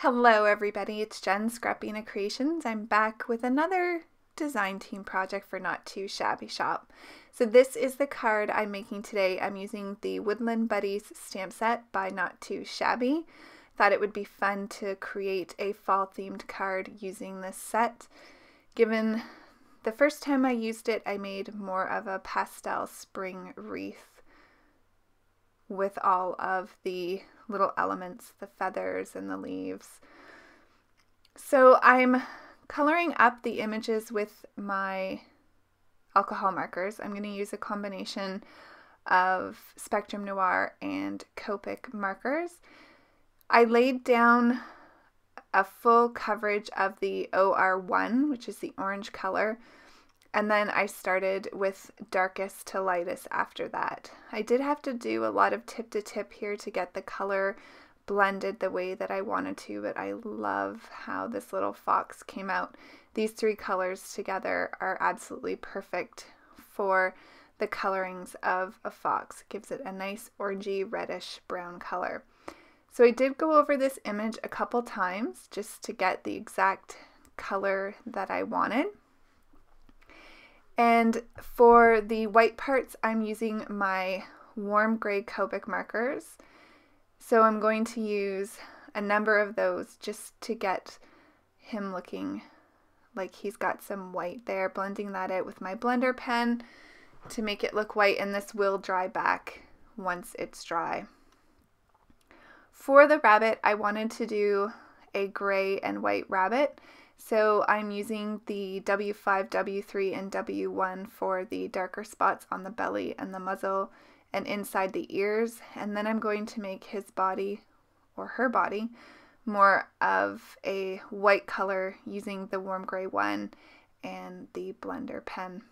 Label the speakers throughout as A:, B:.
A: Hello everybody, it's Jen, Scrapbena Creations. I'm back with another design team project for Not2Shabby shop. So this is the card I'm making today. I'm using the Woodland Buddies stamp set by Not2Shabby. Thought it would be fun to create a fall themed card using this set. Given the first time I used it, I made more of a pastel spring wreath with all of the little elements, the feathers and the leaves. So I'm coloring up the images with my alcohol markers. I'm going to use a combination of Spectrum Noir and Copic markers. I laid down a full coverage of the OR1, which is the orange color, and then I started with darkest to lightest after that. I did have to do a lot of tip to tip here to get the color blended the way that I wanted to, but I love how this little fox came out. These three colors together are absolutely perfect for the colorings of a fox. It gives it a nice orangey reddish brown color. So I did go over this image a couple times just to get the exact color that I wanted. And for the white parts, I'm using my warm gray Copic markers. So I'm going to use a number of those just to get him looking like he's got some white there, blending that out with my blender pen to make it look white, and this will dry back once it's dry. For the rabbit, I wanted to do a gray and white rabbit. So I'm using the W5, W3, and W1 for the darker spots on the belly and the muzzle and inside the ears. And then I'm going to make his body, or her body, more of a white color using the warm gray one and the blender pen.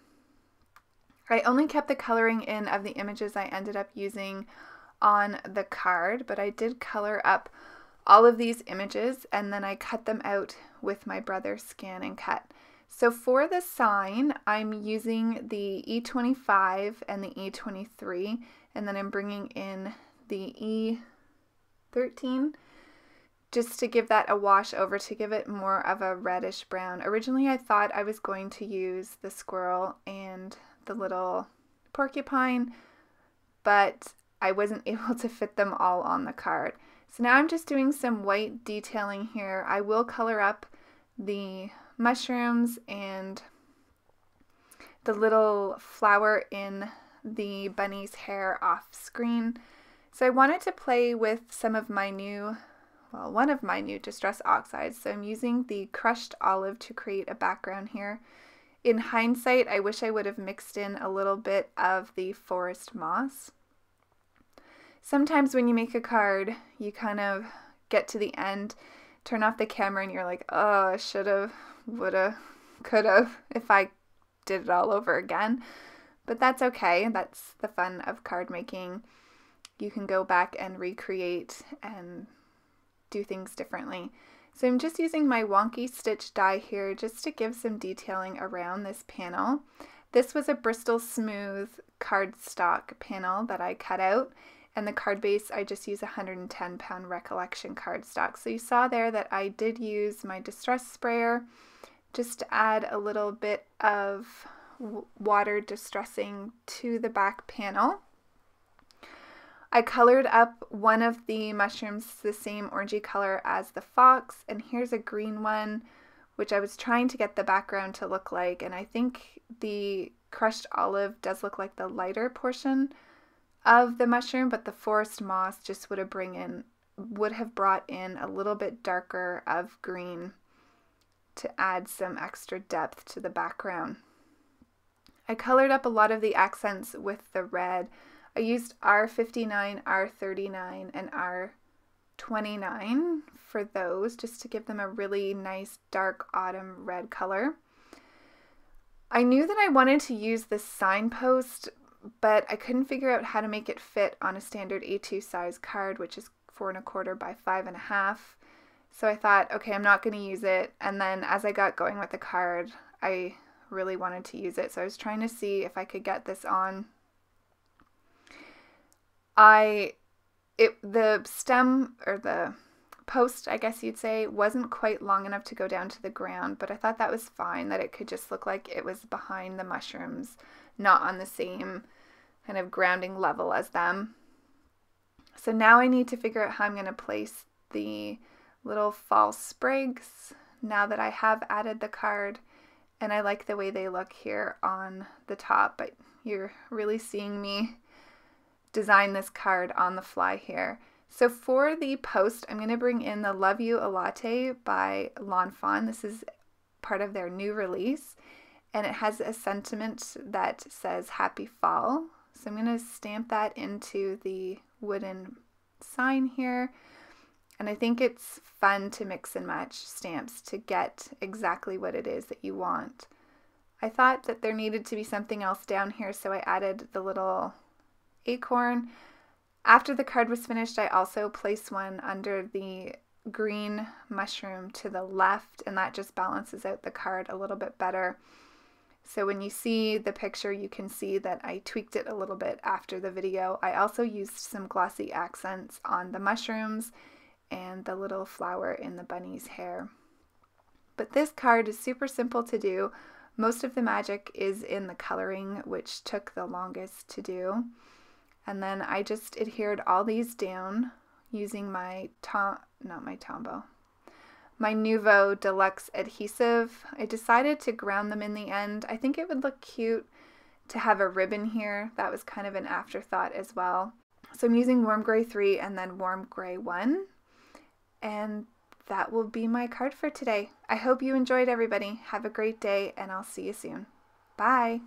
A: I only kept the coloring in of the images I ended up using on the card, but I did color up all of these images and then I cut them out with my brother Scan and Cut. So for the sign, I'm using the E25 and the E23, and then I'm bringing in the E13 just to give that a wash over, to give it more of a reddish brown. Originally I thought I was going to use the squirrel and the little porcupine, but I wasn't able to fit them all on the card. So now I'm just doing some white detailing here. I will color up the mushrooms and the little flower in the bunny's hair off screen. So I wanted to play with some of my new, well, one of my new Distress Oxides. So I'm using the crushed olive to create a background here. In hindsight, I wish I would have mixed in a little bit of the forest moss. Sometimes when you make a card, you kind of get to the end, turn off the camera, and you're like, oh, I should have, would have, could have, if I did it all over again. But that's okay. That's the fun of card making. You can go back and recreate and do things differently. So I'm just using my wonky stitch die here just to give some detailing around this panel. This was a Bristol Smooth cardstock panel that I cut out. And the card base, I just use 110-pound Recollection cardstock. So you saw there that I did use my Distress Sprayer just to add a little bit of water distressing to the back panel. I colored up one of the mushrooms the same orangey color as the fox, and here's a green one, which I was trying to get the background to look like, and I think the crushed olive does look like the lighter portion of the mushroom, but the forest moss just would have brought in a little bit darker of green to add some extra depth to the background. I colored up a lot of the accents with the red. I used R59, R39, and R29 for those, just to give them a really nice dark autumn red color. I knew that I wanted to use this signpost, but I couldn't figure out how to make it fit on a standard A2 size card, which is 4 1/4 by 5 1/2. So I thought, okay, I'm not going to use it. And then as I got going with the card, I really wanted to use it. So I was trying to see if I could get this on. The stem, or the post, I guess you'd say, wasn't quite long enough to go down to the ground, but I thought that was fine, that it could just look like it was behind the mushrooms, not on the same kind of grounding level as them. So now I need to figure out how I'm going to place the little fall sprigs now that I have added the card, and I like the way they look here on the top, but you're really seeing me design this card on the fly here. So for the post, I'm going to bring in the Love You a Latte by Lawn Fawn. This is part of their new release, and it has a sentiment that says Happy Fall. So I'm going to stamp that into the wooden sign here. And I think it's fun to mix and match stamps to get exactly what it is that you want. I thought that there needed to be something else down here, so I added the little acorn. After the card was finished, I also placed one under the green mushroom to the left, and that just balances out the card a little bit better. So when you see the picture, you can see that I tweaked it a little bit after the video. I also used some glossy accents on the mushrooms and the little flower in the bunny's hair. But this card is super simple to do. Most of the magic is in the coloring, which took the longest to do. And then I just adhered all these down using my Nuvo Deluxe adhesive. I decided to ground them in the end. I think it would look cute to have a ribbon here. That was kind of an afterthought as well. So I'm using Warm Gray 3 and then Warm Gray 1. And that will be my card for today. I hope you enjoyed, everybody. Have a great day, and I'll see you soon. Bye!